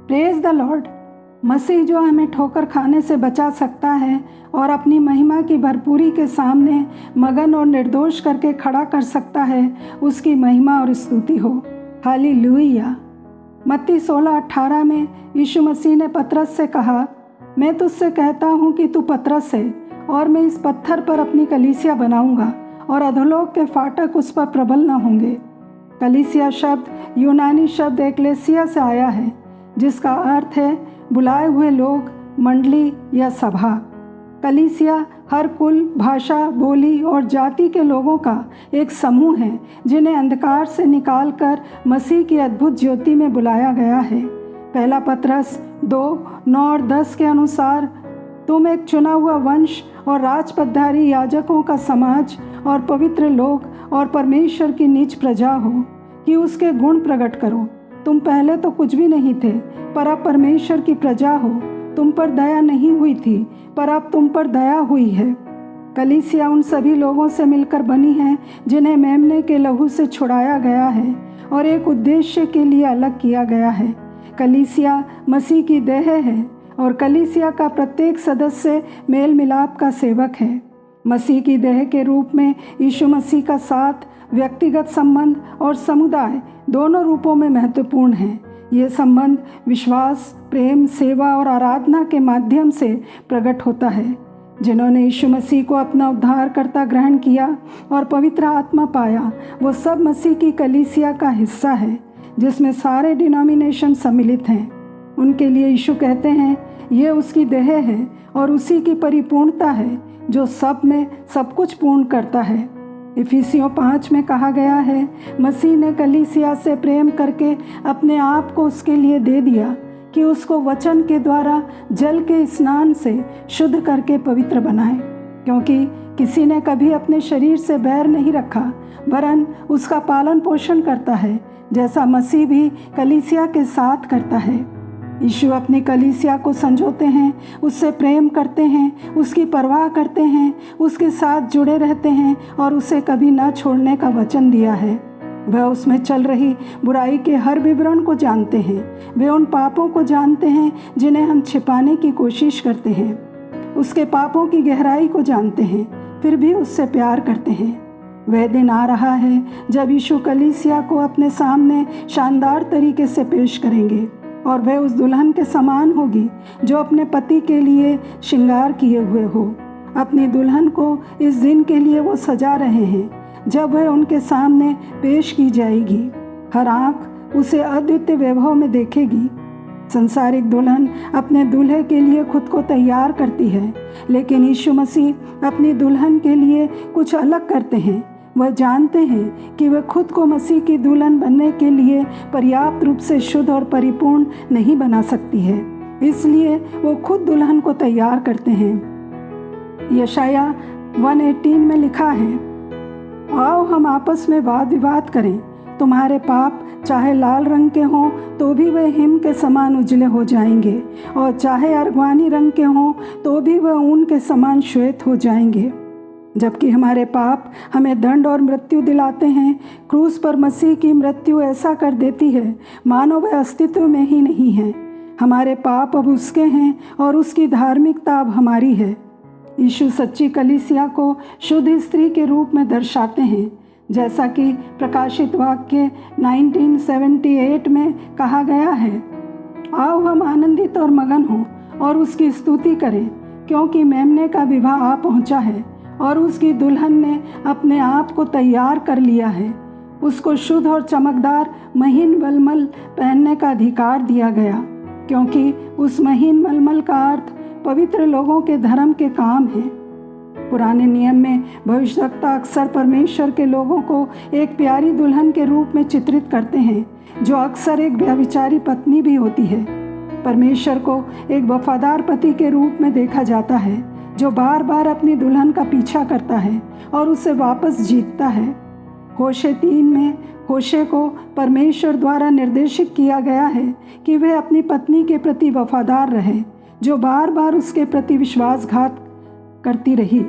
Praise the Lord. मसीह जो हमें ठोकर खाने से बचा सकता है और अपनी महिमा की भरपूरी के सामने मगन और निर्दोष करके खड़ा कर सकता है, उसकी महिमा और स्तुति हो। हालेलुया। मत्ती 16:18 में यीशु मसीह ने पतरस से कहा, मैं तुझसे कहता हूँ कि तू पतरस है और मैं इस पत्थर पर अपनी कलीसिया बनाऊंगा और अधोलोक के फाटक उस पर प्रबल न होंगे। कलीसिया शब्द यूनानी शब्द एक्लेसिया से आया है, जिसका अर्थ है बुलाए हुए लोग, मंडली या सभा। कलीसिया हर कुल, भाषा, बोली और जाति के लोगों का एक समूह है, जिन्हें अंधकार से निकालकर मसीह की अद्भुत ज्योति में बुलाया गया है। पहला पतरस 2:9-10 के अनुसार, तुम एक चुना हुआ वंश और राजपदधारी याजकों का समाज और पवित्र लोग और परमेश्वर की नीच प्रजा हो, कि उसके गुण प्रकट करो। तुम पहले तो कुछ भी नहीं थे, पर अब परमेश्वर की प्रजा हो। तुम पर दया नहीं हुई थी, पर अब तुम पर दया हुई है। कलीसिया उन सभी लोगों से मिलकर बनी है जिन्हें मेमने के लहू से छुड़ाया गया है और एक उद्देश्य के लिए अलग किया गया है। कलीसिया मसीह की देह है और कलीसिया का प्रत्येक सदस्य मेल मिलाप का सेवक है। मसीह की देह के रूप में यीशु मसीह का साथ, व्यक्तिगत संबंध और समुदाय दोनों रूपों में महत्वपूर्ण है। ये संबंध विश्वास, प्रेम, सेवा और आराधना के माध्यम से प्रकट होता है। जिन्होंने यीशु मसीह को अपना उद्धारकर्ता ग्रहण किया और पवित्र आत्मा पाया, वो सब मसीह की कलीसिया का हिस्सा है, जिसमें सारे डिनोमिनेशन सम्मिलित हैं। उनके लिए यीशु कहते हैं, ये उसकी देह है और उसी की परिपूर्णता है, जो सब में सब कुछ पूर्ण करता है। इफिसियों 5 में कहा गया है, मसीह ने कलीसिया से प्रेम करके अपने आप को उसके लिए दे दिया कि उसको वचन के द्वारा जल के स्नान से शुद्ध करके पवित्र बनाए, क्योंकि किसी ने कभी अपने शरीर से बैर नहीं रखा, वरन उसका पालन पोषण करता है, जैसा मसीह भी कलीसिया के साथ करता है। यीशु अपनी कलीसिया को संजोते हैं, उससे प्रेम करते हैं, उसकी परवाह करते हैं, उसके साथ जुड़े रहते हैं और उसे कभी न छोड़ने का वचन दिया है। वह उसमें चल रही बुराई के हर विवरण को जानते हैं। वे उन पापों को जानते हैं जिन्हें हम छिपाने की कोशिश करते हैं। उसके पापों की गहराई को जानते हैं, फिर भी उससे प्यार करते हैं। वह दिन आ रहा है जब यीशु कलीसिया को अपने सामने शानदार तरीके से पेश करेंगे और वह उस दुल्हन के समान होगी जो अपने पति के लिए श्रृंगार किए हुए हो। अपनी दुल्हन को इस दिन के लिए वो सजा रहे हैं जब वह उनके सामने पेश की जाएगी। हर आँख उसे अद्वितीय वैभव में देखेगी। संसारिक दुल्हन अपने दूल्हे के लिए खुद को तैयार करती है, लेकिन यीशु मसीह अपनी दुल्हन के लिए कुछ अलग करते हैं। वह जानते हैं कि वह खुद को मसीह की दुल्हन बनने के लिए पर्याप्त रूप से शुद्ध और परिपूर्ण नहीं बना सकती है, इसलिए वो खुद दुल्हन को तैयार करते हैं। यशाया 1:18 में लिखा है, आओ हम आपस में वाद विवाद करें। तुम्हारे पाप चाहे लाल रंग के हों तो भी वह हिम के समान उजले हो जाएंगे, और चाहे अर्गवानी रंग के हों तो भी वह ऊन के समान श्वेत हो जाएंगे। जबकि हमारे पाप हमें दंड और मृत्यु दिलाते हैं, क्रूस पर मसीह की मृत्यु ऐसा कर देती है मानो वह अस्तित्व में ही नहीं है। हमारे पाप अब उसके हैं और उसकी धार्मिकता अब हमारी है। यीशु सच्ची कलीसिया को शुद्ध स्त्री के रूप में दर्शाते हैं, जैसा कि प्रकाशित वाक्य 1978 में कहा गया है, आओ हम आनंदित और मगन हों और उसकी स्तुति करें, क्योंकि मेमने का विवाह आ पहुंचा है और उसकी दुल्हन ने अपने आप को तैयार कर लिया है। उसको शुद्ध और चमकदार महीन मलमल पहनने का अधिकार दिया गया, क्योंकि उस महीन मलमल का अर्थ पवित्र लोगों के धर्म के काम है। पुराने नियम में भविष्यवक्ता अक्सर परमेश्वर के लोगों को एक प्यारी दुल्हन के रूप में चित्रित करते हैं, जो अक्सर एक व्यभिचारी पत्नी भी होती है। परमेश्वर को एक वफादार पति के रूप में देखा जाता है, जो बार बार अपनी दुल्हन का पीछा करता है और उसे वापस जीतता है। होशे 3 में होशे को परमेश्वर द्वारा निर्देशित किया गया है कि वह अपनी पत्नी के प्रति वफादार रहे, जो बार बार उसके प्रति विश्वासघात करती रही।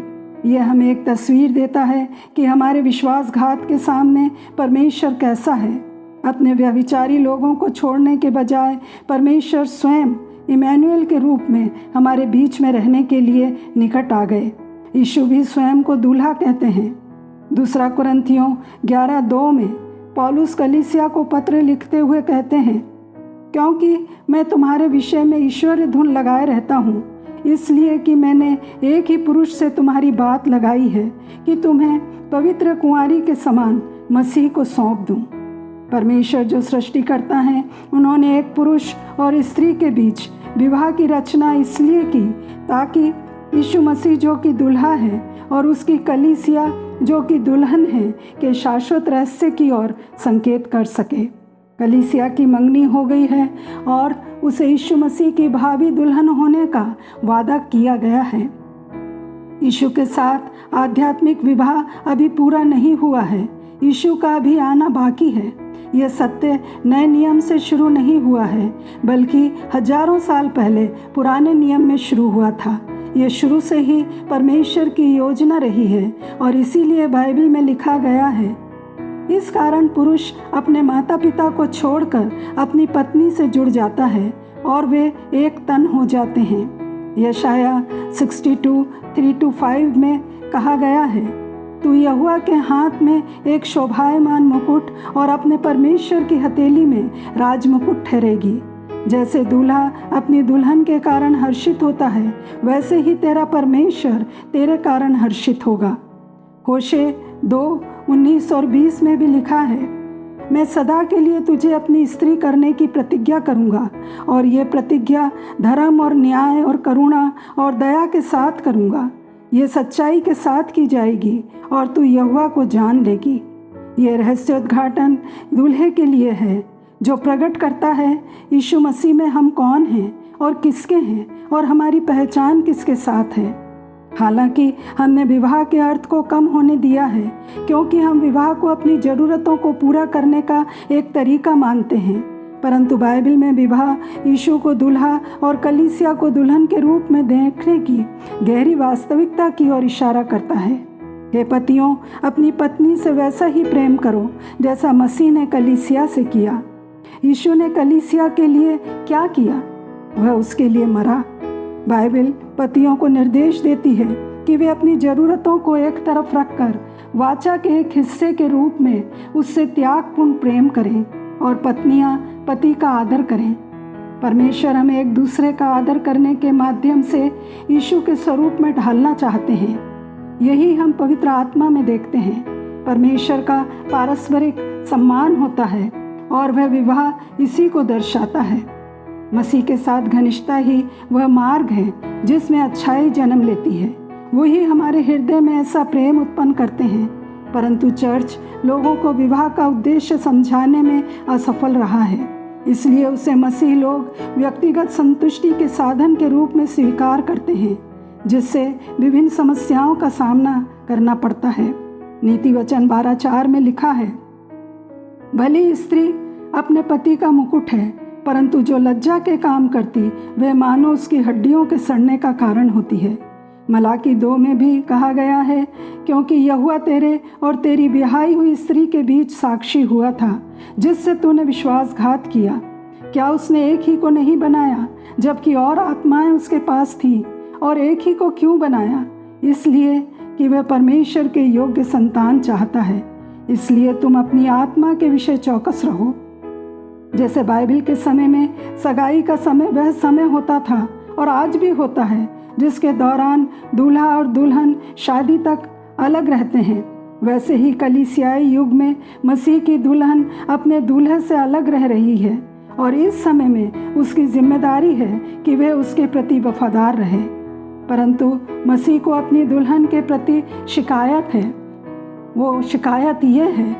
यह हमें एक तस्वीर देता है कि हमारे विश्वासघात के सामने परमेश्वर कैसा है। अपने व्यभिचारी लोगों को छोड़ने के बजाय परमेश्वर स्वयं इमैनुएल के रूप में हमारे बीच में रहने के लिए निकट आ गए। यीशु भी स्वयं को दूल्हा कहते हैं। दूसरा कुरिन्थियों 11:2 में पौलुस कलीसिया को पत्र लिखते हुए कहते हैं, क्योंकि मैं तुम्हारे विषय में ईश्वरीय धुन लगाए रहता हूँ, इसलिए कि मैंने एक ही पुरुष से तुम्हारी बात लगाई है कि तुम्हें पवित्र कुंवारी के समान मसीह को सौंप दूँ। परमेश्वर जो सृष्टि करता है, उन्होंने एक पुरुष और स्त्री के बीच विवाह की रचना इसलिए की ताकि यीशु मसीह जो कि दूल्हा है और उसकी कलीसिया जो कि दुल्हन है के शाश्वत रहस्य की ओर संकेत कर सके। कलीसिया की मंगनी हो गई है और उसे यीशु मसीह की भावी दुल्हन होने का वादा किया गया है। यीशु के साथ आध्यात्मिक विवाह अभी पूरा नहीं हुआ है। यीशु का अभी आना बाकी है। यह सत्य नए नियम से शुरू नहीं हुआ है, बल्कि हजारों साल पहले पुराने नियम में शुरू हुआ था। यह शुरू से ही परमेश्वर की योजना रही है और इसीलिए बाइबल में लिखा गया है, इस कारण पुरुष अपने माता पिता को छोड़कर अपनी पत्नी से जुड़ जाता है और वे एक तन हो जाते हैं। यशाया 62:3-5 में कहा गया है, तू यहोवा के हाथ में एक शोभायमान मुकुट और अपने परमेश्वर की हथेली में राजमुकुट ठहरेगी। जैसे दूल्हा अपनी दुल्हन के कारण हर्षित होता है, वैसे ही तेरा परमेश्वर तेरे कारण हर्षित होगा। होशे 2:19 और 20 में भी लिखा है, मैं सदा के लिए तुझे अपनी स्त्री करने की प्रतिज्ञा करूँगा और ये प्रतिज्ञा धर्म और न्याय और करुणा और दया के साथ करूँगा। ये सच्चाई के साथ की जाएगी और तू यहोवा को जान लेगी। ये रहस्योद्घाटन दूल्हे के लिए है, जो प्रकट करता है यीशु मसीह में हम कौन हैं और किसके हैं और हमारी पहचान किसके साथ है। हालांकि हमने विवाह के अर्थ को कम होने दिया है, क्योंकि हम विवाह को अपनी ज़रूरतों को पूरा करने का एक तरीका मानते हैं, परंतु बाइबल में विवाह यीशु को दूल्हा और कलीसिया को दुल्हन के रूप में देखने की गहरी वास्तविकता की ओर इशारा करता है। हे पतियों, अपनी पत्नी से वैसा ही प्रेम करो जैसा मसीह ने कलीसिया से किया। यीशु ने कलीसिया के लिए क्या किया? वह उसके लिए मरा। बाइबल पतियों को निर्देश देती है कि वे अपनी ज़रूरतों को एक तरफ रखकर वाचा के एक हिस्से के रूप में उससे त्यागपूर्ण प्रेम करें और पत्नियां पति का आदर करें। परमेश्वर हमें एक दूसरे का आदर करने के माध्यम से यीशु के स्वरूप में ढालना चाहते हैं। यही हम पवित्र आत्मा में देखते हैं। परमेश्वर का पारस्परिक सम्मान होता है और वह विवाह इसी को दर्शाता है। मसीह के साथ घनिष्ठता ही वह मार्ग है जिसमें अच्छाई जन्म लेती है। वही हमारे हृदय में ऐसा प्रेम उत्पन्न करते हैं, परंतु चर्च लोगों को विवाह का उद्देश्य समझाने में असफल रहा है। इसलिए उसे मसीह लोग व्यक्तिगत संतुष्टि के साधन के रूप में स्वीकार करते हैं, जिससे विभिन्न समस्याओं का सामना करना पड़ता है। नीति वचन 12:4 में लिखा है, भली स्त्री अपने पति का मुकुट है, परंतु जो लज्जा के काम करती वह मानो उसकी हड्डियों के सड़ने का कारण होती है। मलाकी 2 में भी कहा गया है, क्योंकि यहोवा तेरे और तेरी ब्याही हुई स्त्री के बीच साक्षी हुआ था, जिससे तूने विश्वासघात किया। क्या उसने एक ही को नहीं बनाया, जबकि और आत्माएं उसके पास थीं? और एक ही को क्यों बनाया? इसलिए कि वह परमेश्वर के योग्य संतान चाहता है। इसलिए तुम अपनी आत्मा के विषय चौकस रहो। जैसे बाइबल के समय में सगाई का समय वह समय होता था और आज भी होता है, जिसके दौरान दूल्हा और दुल्हन शादी तक अलग रहते हैं, वैसे ही कलीसियाई युग में मसीह की दुल्हन अपने दूल्हे से अलग रह रही है और इस समय में उसकी जिम्मेदारी है कि वह उसके प्रति वफादार रहे। परंतु मसीह को अपनी दुल्हन के प्रति शिकायत है। वो शिकायत ये है,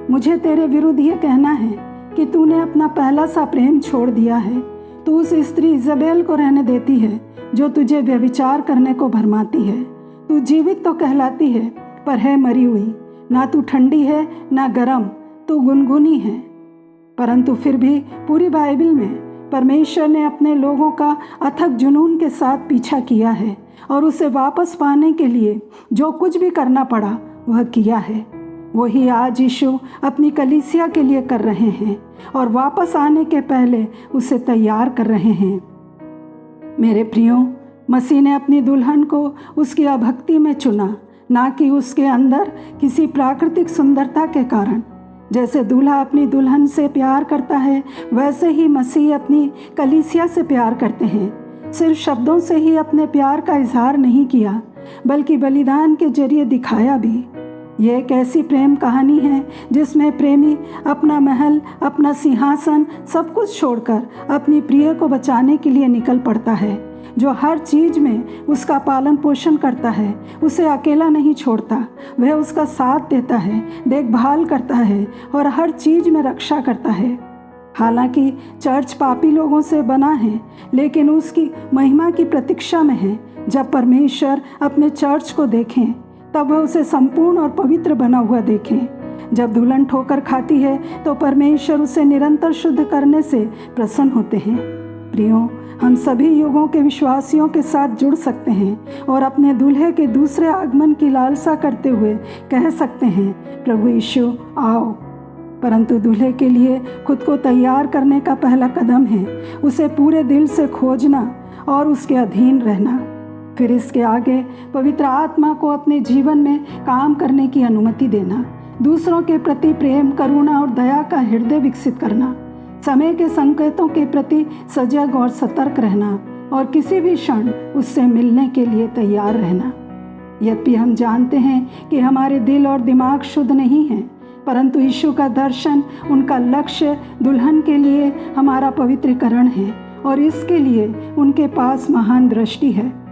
मुझे तेरे विरुद्ध ये कहना है कि तूने अपना पहला सा प्रेम छोड़ दिया है। तू उस स्त्री इज़ाबेल को रहने देती है जो तुझे व्यभिचार करने को भरमाती है। तू जीवित तो कहलाती है, पर है मरी हुई। ना तू ठंडी है ना गर्म, तू गुनगुनी है। परंतु फिर भी पूरी बाइबल में परमेश्वर ने अपने लोगों का अथक जुनून के साथ पीछा किया है और उसे वापस पाने के लिए जो कुछ भी करना पड़ा वह किया है। वही आज यीशु अपनी कलीसिया के लिए कर रहे हैं और वापस आने के पहले उसे तैयार कर रहे हैं। मेरे प्रियो, मसीह ने अपनी दुल्हन को उसकी अभक्ति में चुना, ना कि उसके अंदर किसी प्राकृतिक सुंदरता के कारण। जैसे दूल्हा अपनी दुल्हन से प्यार करता है, वैसे ही मसीह अपनी कलीसिया से प्यार करते हैं। सिर्फ शब्दों से ही अपने प्यार का इजहार नहीं किया, बल्कि बलिदान के जरिए दिखाया भी। यह एक ऐसी प्रेम कहानी है जिसमें प्रेमी अपना महल, अपना सिंहासन सब कुछ छोड़कर अपनी प्रिय को बचाने के लिए निकल पड़ता है, जो हर चीज़ में उसका पालन पोषण करता है, उसे अकेला नहीं छोड़ता। वह उसका साथ देता है, देखभाल करता है और हर चीज़ में रक्षा करता है। हालांकि चर्च पापी लोगों से बना है, लेकिन उसकी महिमा की प्रतीक्षा में है। जब परमेश्वर अपने चर्च को देखें, तब वह उसे संपूर्ण और पवित्र बना हुआ देखें। जब दुल्हन ठोकर खाती है, तो परमेश्वर उसे निरंतर शुद्ध करने से प्रसन्न होते हैं। प्रियो, हम सभी युगों के विश्वासियों के साथ जुड़ सकते हैं और अपने दूल्हे के दूसरे आगमन की लालसा करते हुए कह सकते हैं, प्रभु यीशु आओ। परंतु दूल्हे के लिए खुद को तैयार करने का पहला कदम है उसे पूरे दिल से खोजना और उसके अधीन रहना। फिर इसके आगे पवित्र आत्मा को अपने जीवन में काम करने की अनुमति देना, दूसरों के प्रति प्रेम, करुणा और दया का हृदय विकसित करना, समय के संकेतों के प्रति सजग और सतर्क रहना और किसी भी क्षण उससे मिलने के लिए तैयार रहना। यद्यपि हम जानते हैं कि हमारे दिल और दिमाग शुद्ध नहीं हैं, परंतु यीशु का दर्शन, उनका लक्ष्य दुल्हन के लिए हमारा पवित्रीकरण है और इसके लिए उनके पास महान दृष्टि है।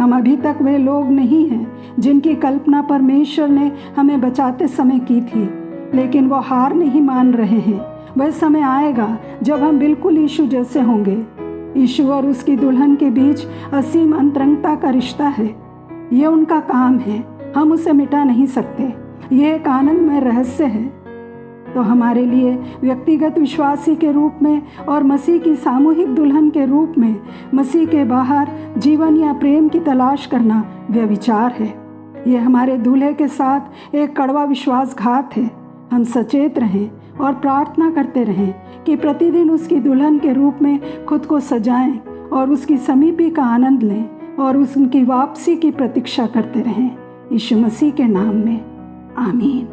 हम अभी तक वे लोग नहीं हैं जिनकी कल्पना परमेश्वर ने हमें बचाते समय की थी, लेकिन वो हार नहीं मान रहे हैं। वह समय आएगा जब हम बिल्कुल यीशु जैसे होंगे। यीशु और उसकी दुल्हन के बीच असीम अंतरंगता का रिश्ता है। ये उनका काम है, हम उसे मिटा नहीं सकते। यह एक आनंदमय रहस्य है। तो हमारे लिए व्यक्तिगत विश्वासी के रूप में और मसीह की सामूहिक दुल्हन के रूप में मसीह के बाहर जीवन या प्रेम की तलाश करना व्यभिचार है। यह हमारे दूल्हे के साथ एक कड़वा विश्वासघात है। हम सचेत रहें और प्रार्थना करते रहें कि प्रतिदिन उसकी दुल्हन के रूप में खुद को सजाएं और उसकी समीपी का आनंद लें और उनकी वापसी की प्रतीक्षा करते रहें। यीशु मसीह के नाम में आमीन।